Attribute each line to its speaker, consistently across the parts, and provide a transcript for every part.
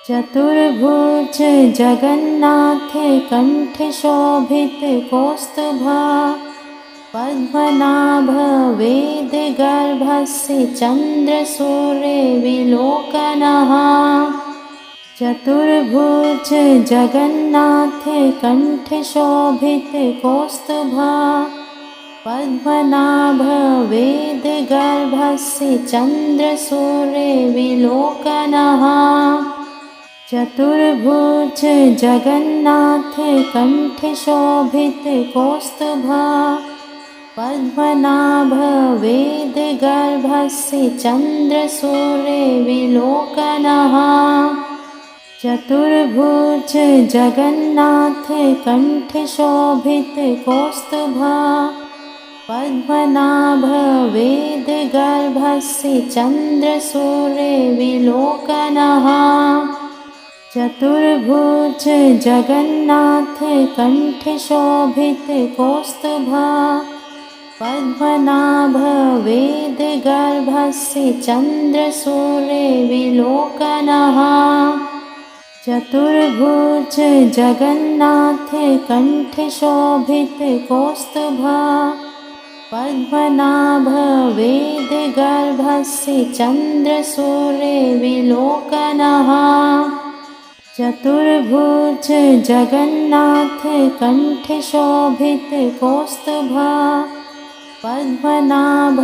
Speaker 1: चतुर्भुज जगन्नाथे कंठे शोभित कौस्तुभा पद्मनाभ वेद गर्भस्य चन्द्रसूर्य विलोकनः। चतुर्भुज जगन्नाथे कंठे शोभित कौस्तुभा पद्मनाभ वेद गर्भस्य चन्द्रसूर्य विलोकनः। चतुर्भुज जगन्नाथे कंठे शोभित कौस्तुभा पद्मनाभ वेद गर्भस्य चन्द्रसूर्य विलोकनः। चतुर्भुज जगन्नाथे कंठे शोभित कौस्तुभा पद्मनाभ वेद गर्भस्य चन्द्रसूर्य विलोकनः। चतुर्भुज जगन्नाथे कंठे शोभित कौस्तुभा पद्मनाभ वेद गर्भस्य चन्द्रसूर्य विलोकनः। चतुर्भुज जगन्नाथे कंठे शोभित कौस्तुभा पद्मनाभ वेद गर्भस्य चन्द्रसूर्य विलोकनः। चतुर्भुज जगन्नाथे कंठे शोभित कौस्तुभा पद्मनाभ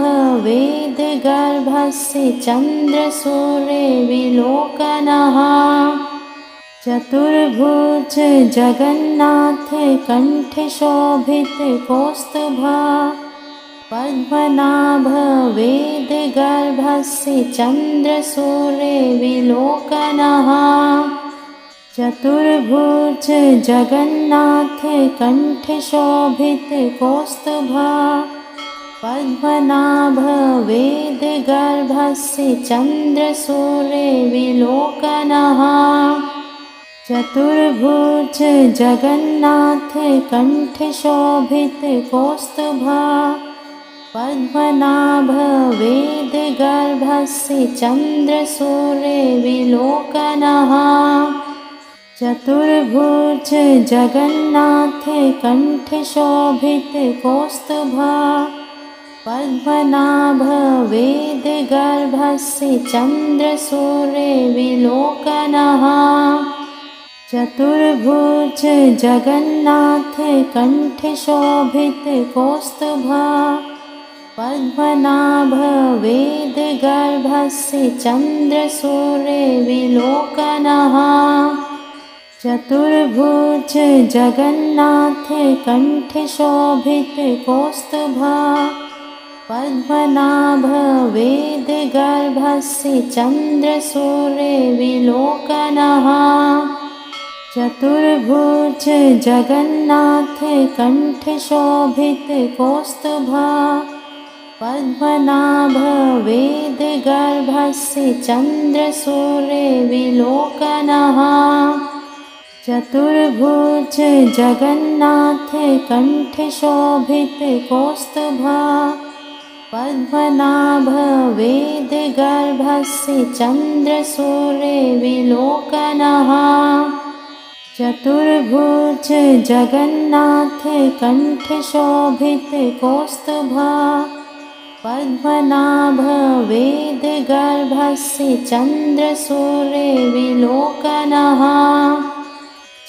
Speaker 1: वेद गर्भस्य चन्द्रसूर्य विलोकनः। चतुर्भुज जगन्नाथे कंठे शोभित कौस्तुभा पद्मनाभ वेद गर्भस्य चन्द्रसूर्य विलोकनः। चतुर्भुज जगन्नाथे कंठे शोभित कौस्तुभा पद्मनाभ वेद गर्भस्य चन्द्रसूर्य विलोकनः। चतुर्भुज जगन्नाथे कंठे शोभित कौस्तुभा पद्मनाभ वेद गर्भस्य चन्द्रसूर्य विलोकनः। चतुर्भुज जगन्नाथे कंठे शोभित कौस्तुभा पद्मनाभ वेद गर्भस्य चन्द्रसूर्य विलोकनः। चतुर्भुज जगन्नाथे कंठे शोभित कौस्तुभा पद्मनाभ वेद गर्भस्य चन्द्रसूर्य विलोकनः। चतुर्भुज जगन्नाथे कंठे शोभित कौस्तुभा पद्मनाभ वेद गर्भस्य चन्द्रसूर्य विलोकनः। चतुर्भुज जगन्नाथे कंठे शोभित कौस्तुभा पद्मनाभ वेद गर्भस्य चन्द्रसूर्य विलोकनः। चतुर्भुज जगन्नाथे कंठे शोभित कौस्तुभा पद्मनाभ वेद गर्भस्य चन्द्रसूर्य विलोकनः। चतुर्भुज जगन्नाथे कंठे शोभित कौस्तुभा पद्मनाभ वेद गर्भस्य चन्द्रसूर्य विलोकनः।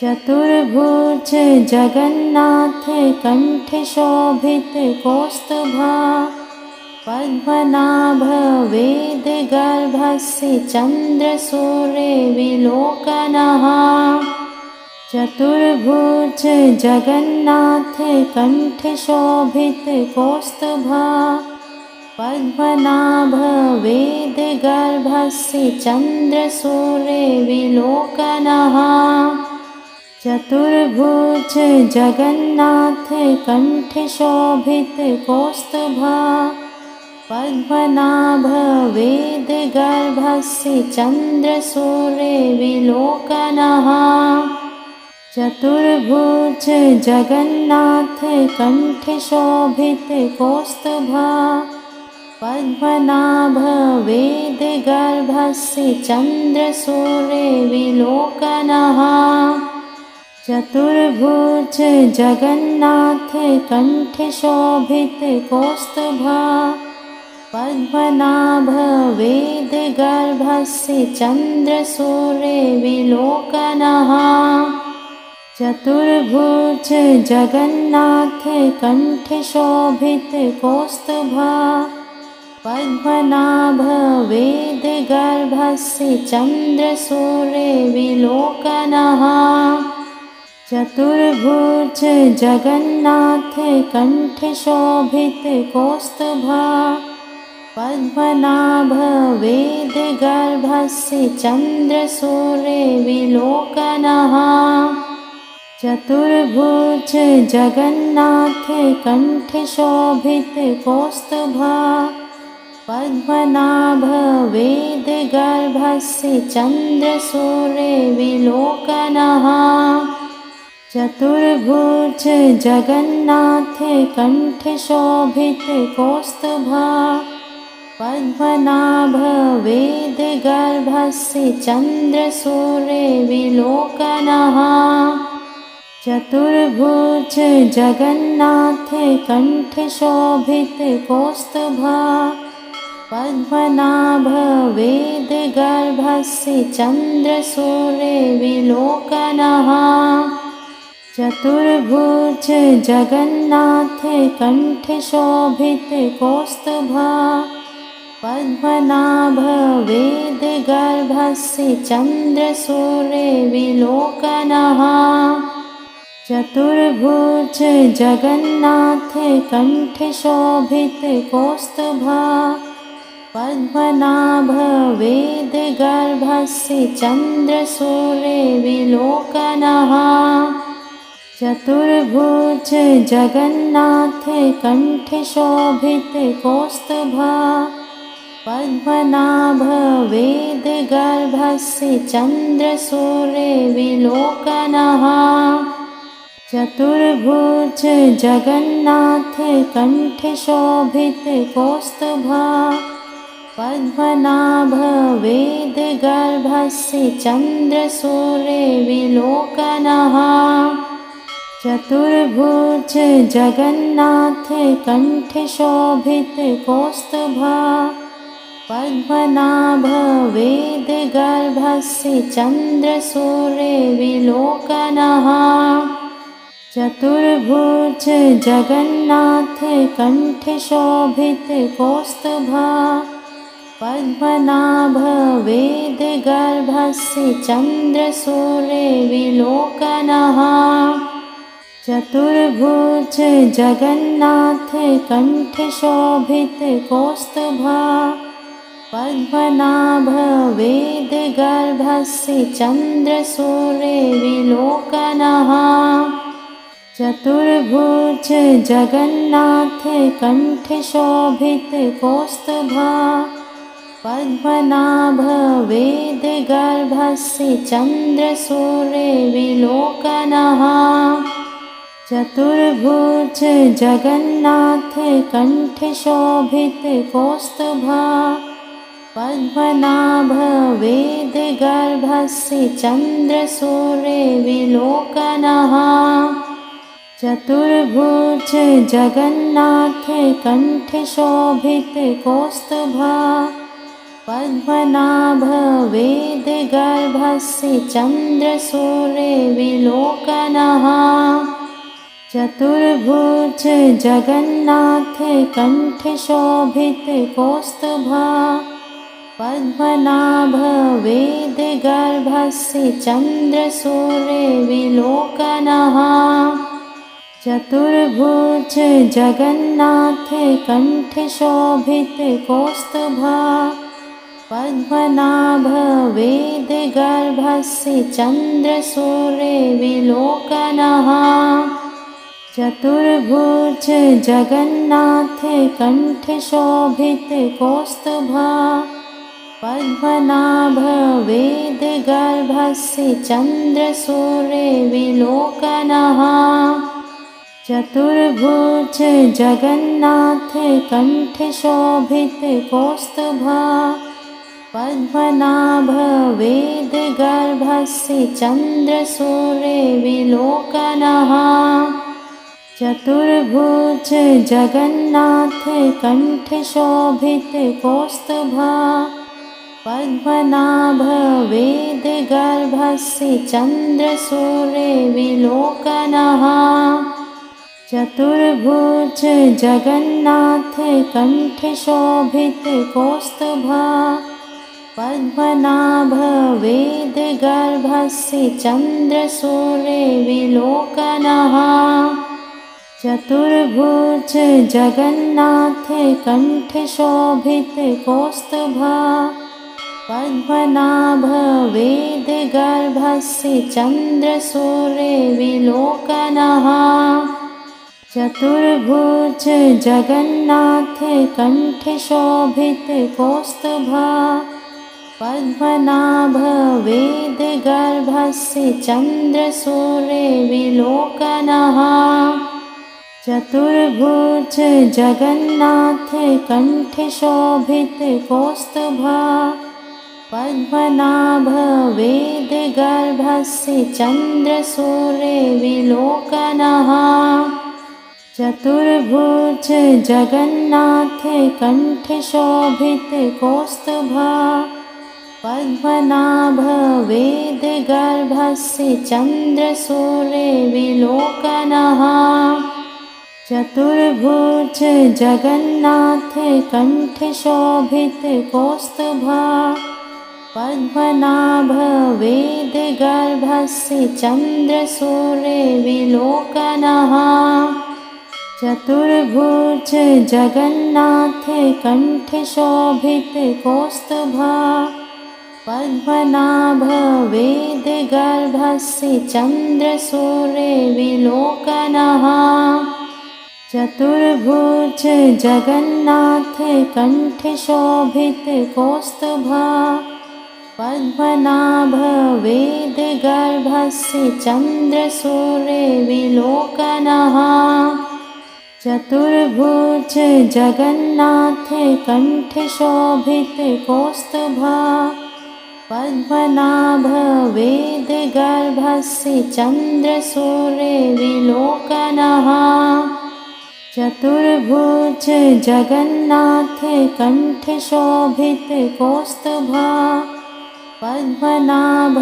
Speaker 1: चतुर्भुज जगन्नाथे कंठे शोभित कौस्तुभा पद्मनाभ वेद गर्भस्य चन्द्रसूर्य विलोकनः। चतुर्भुज जगन्नाथे कंठे शोभित कौस्तुभा पद्मनाभ वेद गर्भस्य चन्द्रसूर्य विलोकनः। चतुर्भुज जगन्नाथे कंठे शोभित कौस्तुभा पद्मनाभ वेद गर्भस्य चन्द्रसूर्य विलोकनः। चतुर्भुज जगन्नाथे कंठे शोभित कौस्तुभा पद्मनाभ वेदगर्भस्य चन्द्रसूर्यविलोकनः चतुर्भुज जगन्नाथ कण्ठशोभित कौस्तुभः पद्मनाभ वेदगर्भस्य चन्द्रसूर्यविलोकनः चतुर्भुज जगन्नाथ कण्ठशोभित कौस्तुभः पद्मनाभ वेदगर्भस्य चन्द्रसूर्यविलोकनः चतुर्भुज जगन्नाथ कण्ठशोभित कौस्तुभः पद्मनाभ वेदगर्भस्य चन्द्रसूर्यविलोकनः चतुर्भुज जगन्नाथ कण्ठशोभित कौस्तुभः पद्मनाभ वेदगर्भस्य चन्द्रसूर्यविलोकनः चतुर्भुज जगन्नाथ कण्ठशोभित कौस्तुभः पद्मनाभ वेदगर्भस्य चन्द्रसूर्यविलोकनः चतुर्भुज जगन्नाथ कण्ठशोभित कौस्तुभः पद्मनाभ वेदगर्भस्य चन्द्रसूर्यविलोकनः चतुर्भुज जगन्नाथ कण्ठशोभित कौस्तुभः पद्मनाभ वेदगर्भस्य चन्द्रसूर्यविलोकनः चतुर्भुज जगन्नाथ कण्ठशोभित कौस्तुभः पद्मनाभ वेदगर्भस्य चन्द्रसूर्यविलोकनः चतुर्भुज जगन्नाथ कण्ठशोभित कौस्तुभः पद्मनाभ वेदगर्भस्य चन्द्रसूर्यविलोकनः चतुर्भुज जगन्नाथ कण्ठशोभित कौस्तुभः पद्मनाभ वेदगर्भस्य चन्द्रसूर्यविलोकनः चतुर्भुज जगन्नाथ कण्ठशोभित कौस्तुभः पद्मनाभ वेदगर्भस्य चन्द्रसूर्यविलोकनः चतुर्भुज जगन्नाथ कण्ठशोभित कौस्तुभः पद्मनाभ वेदगर्भस्य चन्द्रसूर्यविलोकनः चतुर्भुज जगन्नाथ कण्ठशोभित कौस्तुभः पद्मनाभ वेदगर्भस्य चन्द्रसूर्यविलोकनः चतुर्भुज जगन्नाथ कण्ठशोभित कौस्तुभः पद्मनाभ वेदगर्भस्य चन्द्रसूर्यविलोकनः चतुर्भुज जगन्नाथ कण्ठशोभित कौस्तुभः पद्मनाभ वेदगर्भस्य चन्द्रसूर्यविलोकनः चतुर्भुज जगन्नाथ कण्ठशोभित कौस्तुभः पद्मनाभ वेदगर्भस्य चन्द्रसूर्यविलोकनः चतुर्भुज जगन्नाथ कण्ठशोभित कौस्तुभः पद्मनाभ वेदगर्भस्य चन्द्रसूर्यविलोकनः चतुर्भुज जगन्नाथ कण्ठशोभित कौस्तुभः पद्मनाभ वेदगर्भस्य चन्द्रसूर्यविलोकनः चतुर्भुज जगन्नाथ कण्ठशोभित कौस्तुभः पद्मनाभ वेदगर्भस्य चन्द्रसूर्यविलोकनः चतुर्भुज जगन्नाथ कंठे शोभित कौस्तुभा पद्मनाभ वेद गर्भस्य चन्द्रसूर्य विलोकनः चतुर्भुज जगन्नाथ कंठे शोभित कौस्तुभा पद्मनाभ वेद गर्भस्य चन्द्रसूर्य विलोकनः चतुर्भुज जगन्नाथ कंठे शोभित कौस्तुभा पद्मनाभ वेद गर्भस्य चन्द्रसूर्य विलोकनः चतुर्भुज जगन्नाथ कंठे शोभित कौस्तुभा पद्मनाभ वेद गर्भस्य चन्द्रसूर्य विलोकनः चतुर्भुज जगन्नाथ कंठे शोभित कौस्तुभा पद्मनाभ वेद गर्भस्य चन्द्रसूर्य विलोकनः चतुर्भुज जगन्नाथ कंठे शोभित कौस्तुभा पद्मनाभ वेद गर्भस्य चन्द्रसूर्य विलोकनः चतुर्भुज जगन्नाथ कंठे शोभित कौस्तुभा पद्मनाभ वेद गर्भस्य चन्द्रसूर्य विलोकनः चतुर्भुज जगन्नाथ कंठे शोभित कौस्तुभा पद्मनाभ वेद गर्भस्य चन्द्रसूर्य विलोकनः चतुर्भुज जगन्नाथ कंठे शोभित कौस्तुभा पद्मनाभ वेद गर्भस्य चन्द्रसूर्य विलोकनः चतुर्भुज जगन्नाथ कंठे शोभित कौस्तुभा पद्मनाभ वेद गर्भस्य चन्द्रसूर्य विलोकनः चतुर्भुज जगन्नाथ कंठे शोभित कौस्तुभा पद्मनाभ वेद गर्भस्य चन्द्रसूर्य विलोकनः चतुर्भुज जगन्नाथ कंठे शोभित कौस्तुभा पद्मनाभ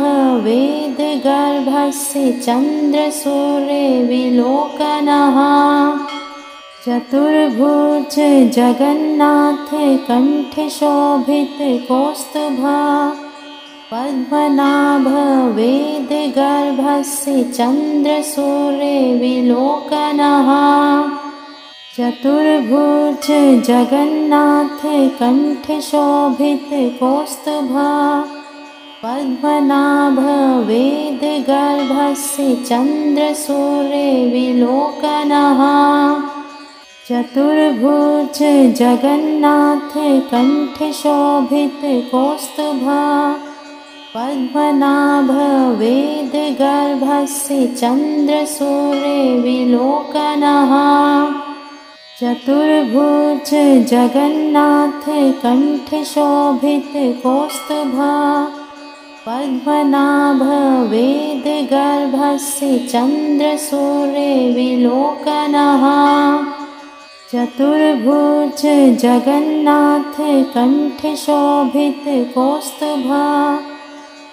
Speaker 1: वेद गर्भस्य चन्द्रसूर्य विलोकनः चतुर्भुज जगन्नाथ कंठे शोभित कौस्तुभा पद्मनाभ वेद गर्भस्य चन्द्रसूर्य विलोकनः चतुर्भुज जगन्नाथ कंठे शोभित कौस्तुभा पद्मनाभ वेद गर्भस्य चन्द्रसूर्य विलोकनः चतुर्भुज जगन्नाथ कंठे शोभित कौस्तुभा पद्मनाभ वेद गर्भस्य चन्द्रसूर्य विलोकनः चतुर्भुज जगन्नाथ कंठे शोभित कौस्तुभा पद्मनाभ वेद गर्भस्य चन्द्रसूर्य विलोकनः चतुर्भुज जगन्नाथ कंठे शोभित कौस्तुभा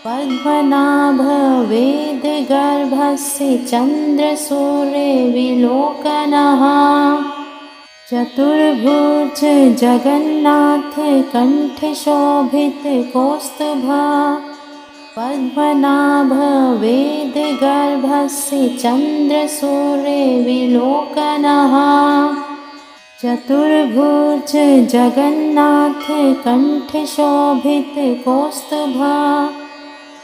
Speaker 1: पद्मनाभ वेद गर्भस्य चन्द्रसूर्य विलोकनः चतुर्भुज जगन्नाथ कंठे शोभित कौस्तुभा पद्मनाभ वेद गर्भस्य चन्द्रसूर्य विलोकनः चतुर्भुज जगन्नाथ कंठे शोभित कौस्तुभा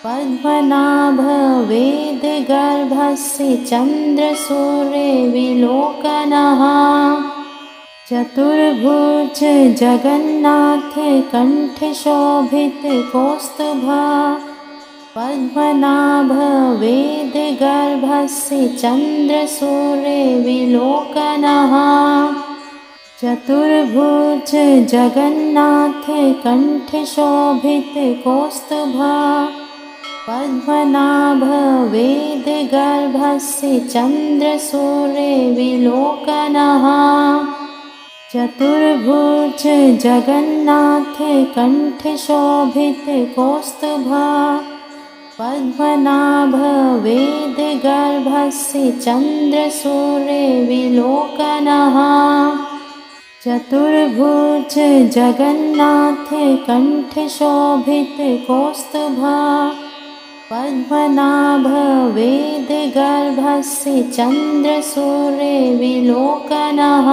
Speaker 1: पद्मनाभ वेद गर्भस्य चन्द्रसूर्य विलोकनः चतुर्भुज जगन्नाथ कंठे शोभित कौस्तुभा पद्मनाभ वेदगर्भस्य चन्द्रसूर्यविलोकनः चतुर्भुज जगन्नाथ कण्ठशोभित कौस्तुभः पद्मनाभ वेदगर्भस्य चन्द्रसूर्यविलोकनः चतुर्भुज जगन्नाथ कण्ठशोभित कौस्तुभः पद्मनाभ वेदगर्भस्य चन्द्रसूर्यविलोकनः चतुर्भुज जगन्नाथ कण्ठशोभित कौस्तुभः पद्मनाभ वेदगर्भस्य चन्द्रसूर्यविलोकनः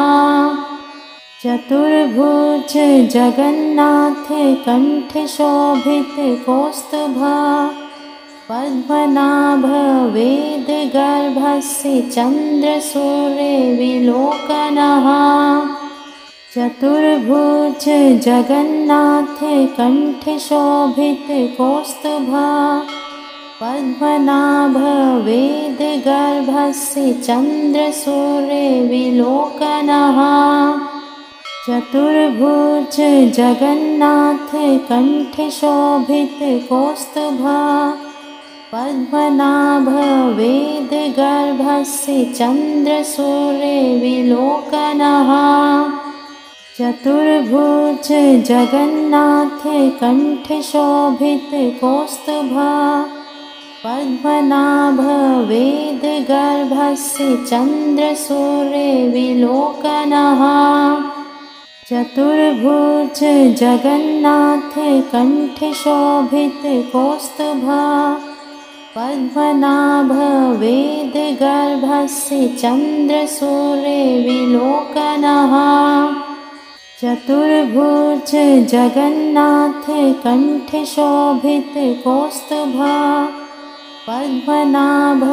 Speaker 1: चतुर्भुज जगन्नाथ कण्ठशोभित कौस्तुभः पद्मनाभ वेदगर्भस्य चन्द्रसूर्यविलोकनः चतुर्भुज जगन्नाथ कण्ठशोभित कौस्तुभः पद्मनाभ वेदगर्भस्य चन्द्रसूर्यविलोकनः चतुर्भुज जगन्नाथ कण्ठशोभित कौस्तुभः पद्मनाभ वेदगर्भस्य चन्द्रसूर्यविलोकनः चतुर्भुज जगन्नाथ कण्ठशोभित कौस्तुभः पद्मनाभ वेदगर्भस्य चन्द्रसूर्यविलोकनः चतुर्भुज जगन्नाथ कण्ठशोभित कौस्तुभः पद्मनाभ वेदगर्भस्य चन्द्रसूर्यविलोकनः चतुर्भुज जगन्नाथ कण्ठशोभित कौस्तुभः पद्मनाभ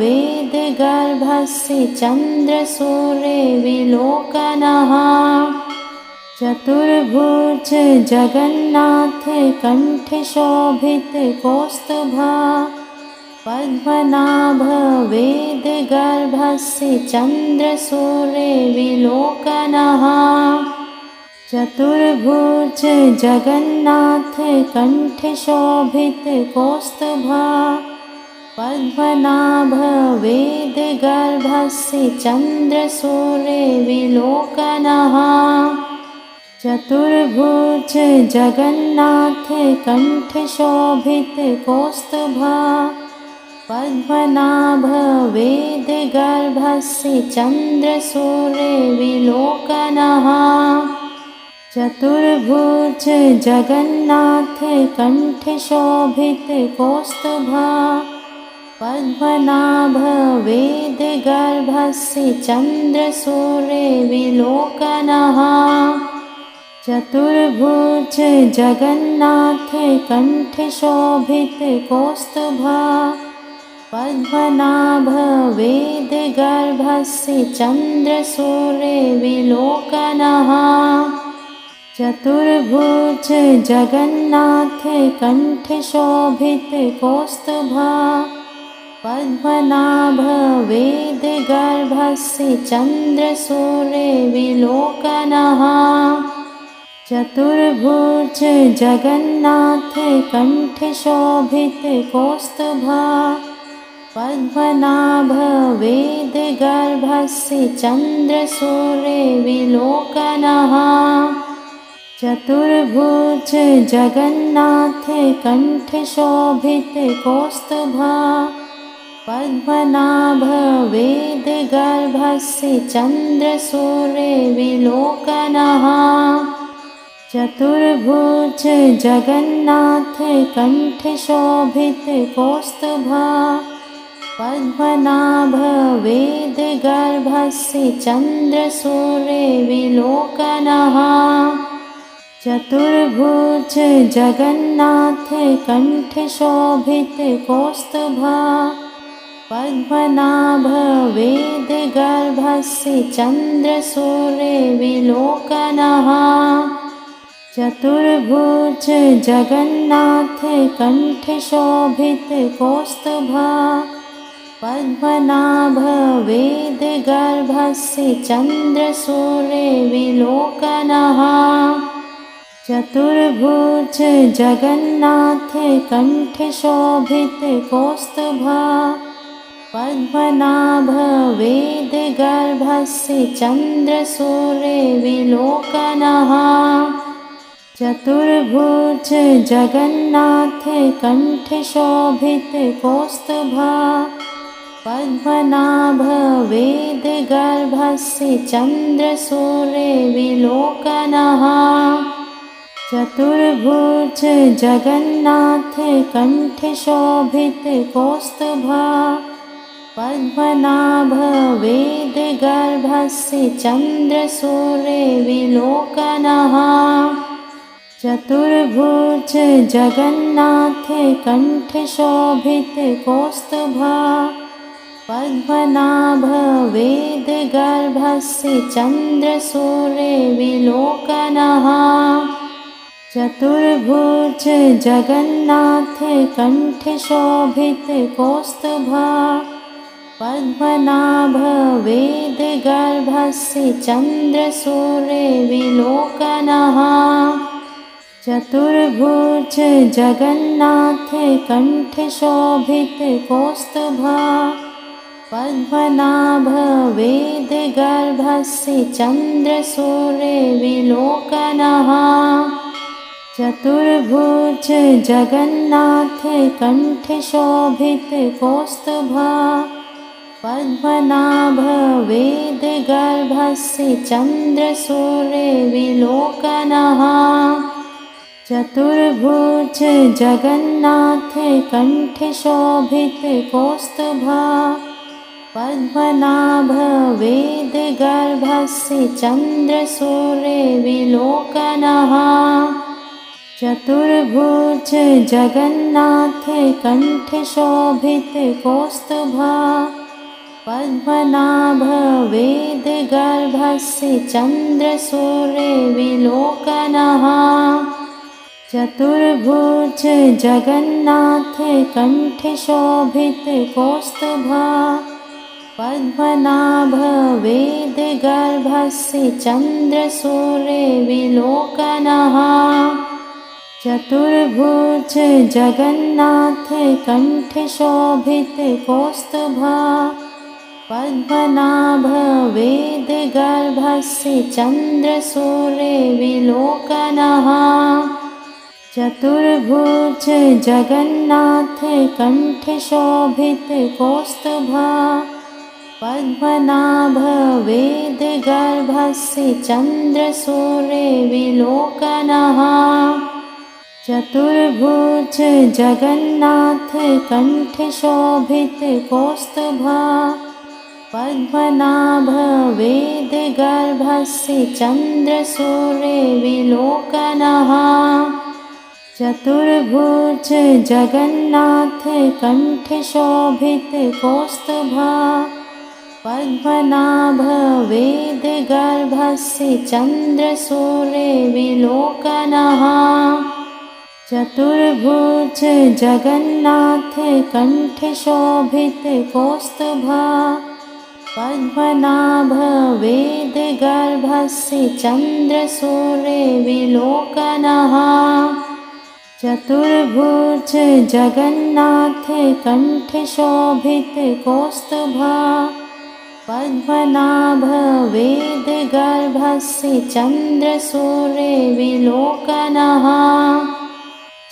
Speaker 1: वेदगर्भस्य चन्द्रसूर्यविलोकनः चतुर्भुज जगन्नाथ कण्ठशोभित कौस्तुभः पद्मनाभ वेदगर्भस्य चन्द्रसूर्यविलोकनः चतुर्भुज जगन्नाथ कण्ठशोभित कौस्तुभः पद्मनाभ वेदगर्भस्य चन्द्रसूर्यविलोकनः चतुर्भुज जगन्नाथ कण्ठशोभित कौस्तुभः पद्मनाभ वेदगर्भस्य चन्द्रसूर्यविलोकनः चतुर्भुज जगन्नाथ कण्ठशोभित कौस्तुभः पद्मनाभ वेदगर्भस्य चन्द्रसूर्यविलोकनः चतुर्भुज जगन्नाथ कण्ठशोभित कौस्तुभः पद्मनाभ वेदगर्भस्य चन्द्रसूर्यविलोकनः चतुर्भुज जगन्नाथ कण्ठशोभित कौस्तुभः पद्मनाभ वेदगर्भस्य चन्द्रसूर्यविलोकनः चतुर्भुज जगन्नाथ कण्ठशोभित कौस्तुभः पद्मनाभ वेदगर्भस्य चन्द्रसूर्यविलोकनः चतुर्भुज जगन्नाथ कण्ठशोभित कौस्तुभः पद्मनाभ वेदगर्भस्य चन्द्रसूर्यविलोकनः चतुर्भुज जगन्नाथ कण्ठशोभित कौस्तुभः पद्मनाभ वेदगर्भस्य चन्द्रसूर्यविलोकनः चतुर्भुज जगन्नाथ कण्ठशोभित कौस्तुभः पद्मनाभ वेदगर्भस्य चन्द्रसूर्यविलोकनः चतुर्भुज जगन्नाथ कंठ शोभित कौस्तुभा पद्मनाभ वेद गर्भस्य चंद्र सूर्य विलोकनः चतुर्भुज जगन्नाथ कंठ शोभित कौस्तुभा पद्मनाभ वेद गर्भस्य चंद्र सूर्य विलोकनः चतुर्भुज जगन्नाथ कंठ शोभित कौस्तुभा पद्मनाभ वेद गर्भस्य चंद्र सूर्य विलोकनः चतुर्भुज जगन्नाथ कंठ शोभित कौस्तुभा पद्मनाभ वेद गर्भस्य चंद्र सूर्य विलोकनः चतुर्भुज जगन्नाथ कंठ शोभित कौस्तुभा पद्मनाभ वेद गर्भस्य चंद्र सूर्य विलोकनः चतुर्भुज जगन्नाथ कंठ शोभित कौस्तुभा पद्मनाभ वेद गर्भस्य चंद्र सूर्य विलोकनः चतुर्भुज जगन्नाथ कंठ शोभित कौस्तुभा पद्मनाभ वेद गर्भस्य चंद्र सूर्य विलोकनः चतुर्भुज जगन्नाथ कंठ शोभित कौस्तुभा पद्मनाभ वेद गर्भस्य चंद्र सूर्य विलोकनः चतुर्भुज जगन्नाथ कंठ शोभित कौस्तुभा पद्मनाभ वेद गर्भस्य चंद्र सूर्य विलोकनः चतुर्भुज जगन्नाथ कंठ शोभित कौस्तुभा पद्मनाभ वेद गर्भस्य चंद्र सूर्य विलोकनः चतुर्भुज जगन्नाथ कंठ शोभित कौस्तुभा पद्मनाभ वेद गर्भस्य चंद्र सूर्य विलोकनः चतुर्भुज जगन्नाथ कंठ शोभित कौस्तुभा पद्मनाभ वेद गर्भस्य चंद्र सूर्य विलोकनः चतुर्भुज जगन्नाथ कंठ शोभित कौस्तुभा पद्मनाभ वेद गर्भस्य चंद्र सूर्य विलोकनः चतुर्भुज जगन्नाथ कंठ शोभित कौस्तुभा पद्मनाभ वेद गर्भस्य चंद्र सूर्य विलोकनः चतुर्भुज जगन्नाथ कंठ शोभित कौस्तुभा पद्मनाभ वेद गर्भस्य चंद्र सूर्य विलोकनः चतुर्भुज जगन्नाथ कंठ शोभित कौस्तुभा पद्मनाभ वेद गर्भस्य चंद्र सूर्य विलोकनः चतुर्भुज जगन्नाथ कंठ शोभित कौस्तुभा पद्मनाभ वेद गर्भस्य चंद्र सूर्य विलोकनः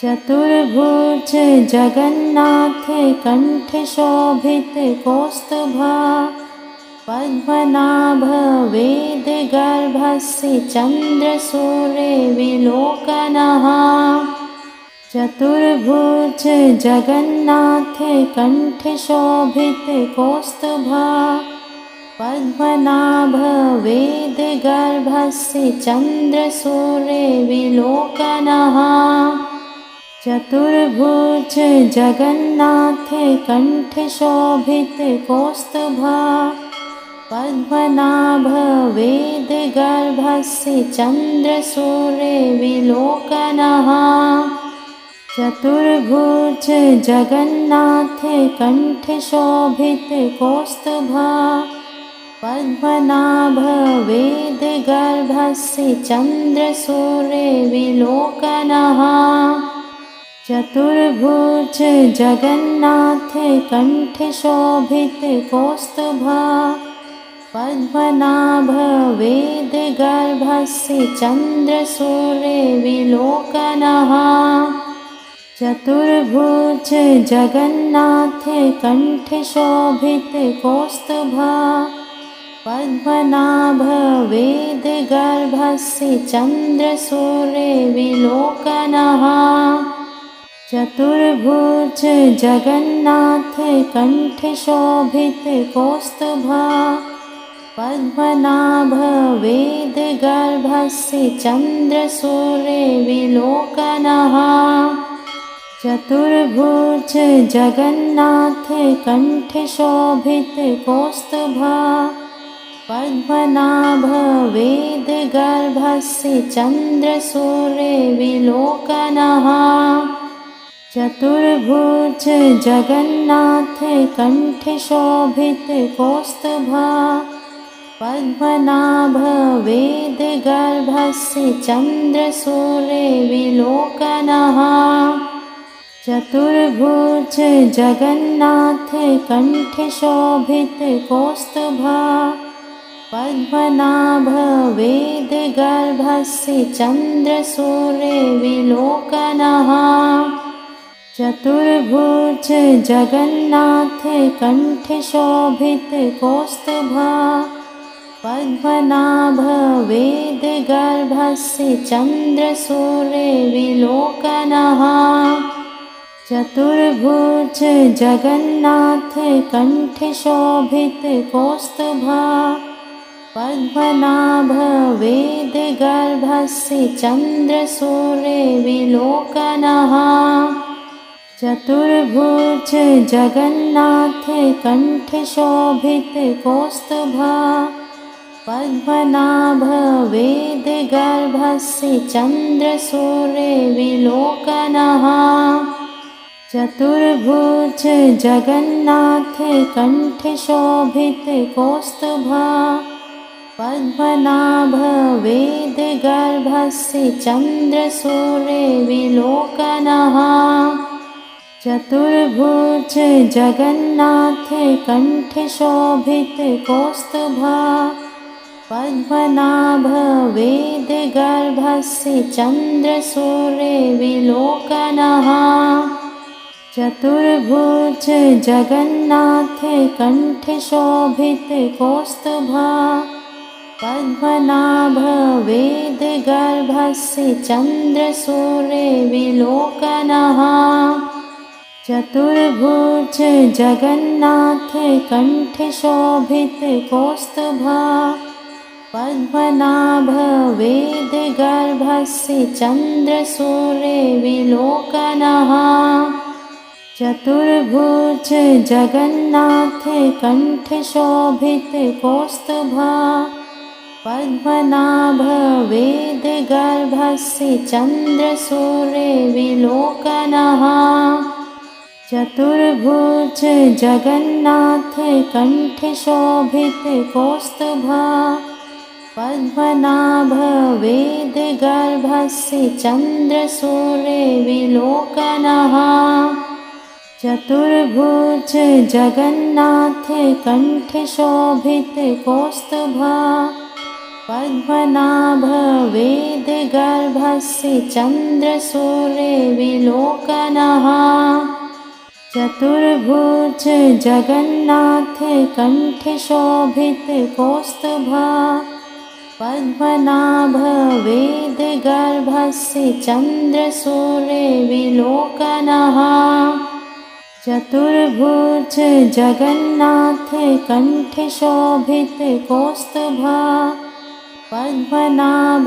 Speaker 1: चतुर्भुज जगन्नाथ कंठ शोभित कौस्तुभा पद्मनाभ वेद गर्भस्य चंद्र सूर्य विलोकनः चतुर्भुज जगन्नाथ कंठ शोभित कौस्तुभा पद्मनाभ वेद गर्भस्य चंद्र सूर्य विलोकनः चतुर्भुज जगन्नाथ कंठ शोभित कौस्तुभा पद्मनाभ वेदगर्भस्य चन्द्रसूर्यविलोकनः चतुर्भुज जगन्नाथे कण्ठशोभितकौस्तुभः पद्मनाभ वेदगर्भस्य चन्द्रसूर्यविलोकनः चतुर्भुज जगन्नाथे कण्ठशोभितकौस्तुभः पद्मनाभ वेदगर्भस्य चन्द्रसूर्यविलोकनः चतुर्भुज जगन्नाथे कण्ठशोभितकौस्तुभः पद्मनाभ वेदगर्भस्य चन्द्रसूर्यविलोकनः चतुर्भुज जगन्नाथे कण्ठशोभितकौस्तुभः पद्मनाभ वेदगर्भस्य चन्द्रसूर्यविलोकनः चतुर्भुज जगन्नाथे कण्ठशोभितकौस्तुभः पद्मनाभ वेदगर्भस्य चन्द्रसूर्यविलोकनः चतुर्भुज जगन्नाथे कण्ठशोभितकौस्तुभः पद्मनाभ वेदगर्भस्य चन्द्रसूर्यविलोकनः चतुर्भुज जगन्नाथे कण्ठशोभितकौस्तुभः पद्मनाभ वेदगर्भस्य चन्द्रसूर्यविलोकनः चतुर्भुज जगन्नाथे कण्ठशोभितकौस्तुभः पद्मनाभ वेदगर्भस्य चन्द्रसूर्यविलोकनः चतुर्भुज जगन्नाथे कण्ठशोभितकौस्तुभः पद्मनाभ वेदगर्भस्य चन्द्रसूर्यविलोकनः चतुर्भुज जगन्नाथे कण्ठशोभितकौस्तुभः पद्मनाभ वेदगर्भस्य चन्द्रसूर्यविलोकनः चतुर्भुज जगन्नाथे कण्ठशोभितकौस्तुभः पद्मनाभ वेदगर्भस्य चन्द्रसूर्यविलोकनः चतुर्भुज जगन्नाथे कण्ठशोभितकौस्तुभः पद्मनाभ वेदगर्भस्य चन्द्रसूर्यविलोकनः चतुर्भुज जगन्नाथे कण्ठशोभितकौस्तुभः पद्मनाभ वेदगर्भस्य चन्द्रसूर्यविलोकनः चतुर्भुज जगन्नाथे कण्ठशोभितकौस्तुभः पद्मनाभ वेदगर्भस्य चन्द्रसूर्यविलोकनः चतुर्भुज जगन्नाथे कण्ठशोभितकौस्तुभः पद्मनाभ वेदगर्भस्य चन्द्रसूर्यविलोकनः चतुर्भुज जगन्नाथे कण्ठशोभितकौस्तुभः पद्मनाभ वेदगर्भस्य चन्द्रसूर्यविलोकनः चतुर्भुज जगन्नाथे कण्ठशोभितकौस्तुभः पद्मनाभ वेदगर्भस्य चन्द्रसूर्यविलोकनः चतुर्भुज जगन्नाथे कण्ठशोभितकौस्तुभः पद्मनाभ वेदगर्भस्य चन्द्रसूर्यविलोकनः चतुर्भुज जगन्नाथे कण्ठशोभितकौस्तुभः पद्मनाभ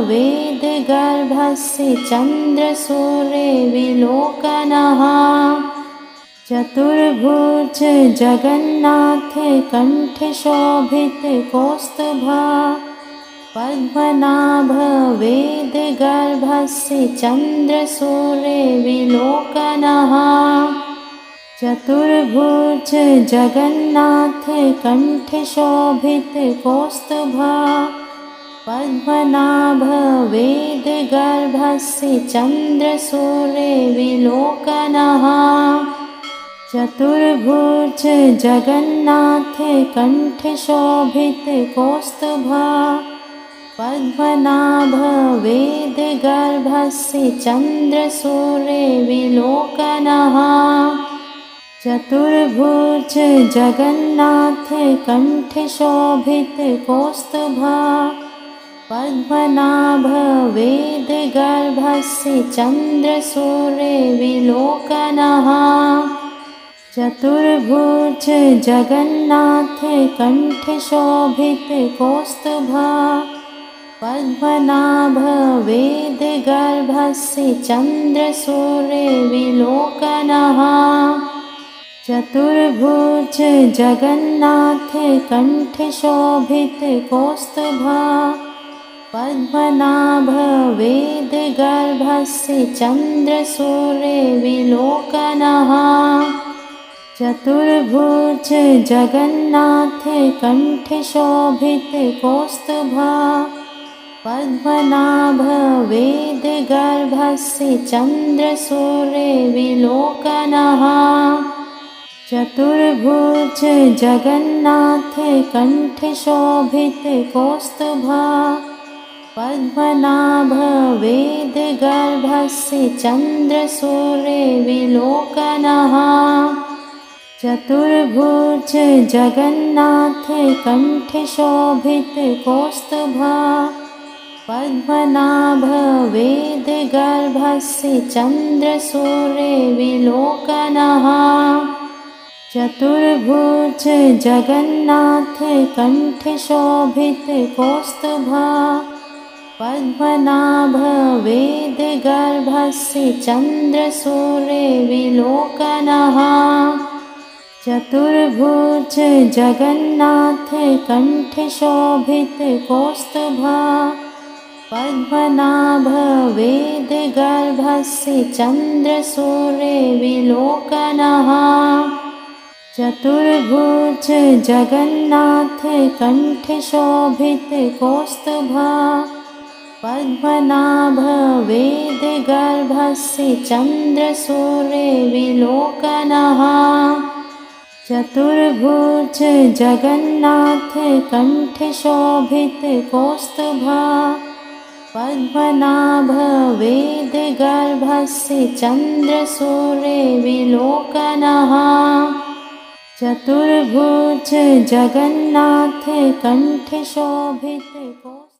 Speaker 1: वेदगर्भस्य चन्द्रसूर्यविलोकनः चतुर्भुज जगन्नाथे कंठे शोभित कौस्तुभा पद्मनाभ वेद गर्भस्य चन्द्रसूर्ये विलोकनः चतुर्भुज जगन्नाथे कंठे शोभित कौस्तुभा पद्मनाभ वेद गर्भस्य चन्द्रसूर्ये विलोकनः चतुर्भुज जगन्नाथे कंठे शोभित कौस्तुभा पद्मनाभ वेद गर्भस्य चन्द्रसूर्ये विलोकनः चतुर्भुज जगन्नाथे कंठे शोभित कौस्तुभा पद्मनाभ वेद गर्भस्य चन्द्रसूर्ये विलोकनः चतुर्भुज जगन्नाथे कंठे शोभित कौस्तुभा पद्मनाभ वेद गर्भस्य चन्द्रसूर्ये विलोकनः चतुर्भुज जगन्नाथे कंठे शोभित कौस्तुभा पद्मनाभ वेद गर्भस्य चन्द्रसूर्ये विलोकनः चतुर्भुज जगन्नाथे कंठे शोभित कौस्तुभा पद्मनाभ वेद गर्भस्य चन्द्रसूर्ये विलोकनः चतुर्भुज जगन्नाथे कंठे शोभित कौस्तुभा पद्मनाभ वेद गर्भस्य चन्द्रसूर्ये विलोकनः चतुर्भुज जगन्नाथे कंठे शोभित कौस्तुभा पद्मनाभ वेद गर्भस्य चन्द्रसूर्ये विलोकनः चतुर्भुज जगन्नाथे कंठे शोभित कौस्तुभा पद्मनाभ वेद गर्भस्य चन्द्रसूर्ये विलोकनः चतुर्भुज जगन्नाथे कंठे शोभित कौस्तुभा पद्मनाभ वेद गर्भस्य चन्द्रसूर्ये विलोकनः चतुर्भुज जगन्नाथे कंठे शोभित कौस्तुभा पद्मनाभ वेद गर्भस्य चन्द्रसूर्ये विलोकनः चतुर्भुज जगन्नाथे कंठे शोभित कौस्तुभा पद्मनाभ वेद गर्भस्य चन्द्रसूर्ये विलोकनः चतुर्भुज जगन्नाथे कंठे शोभित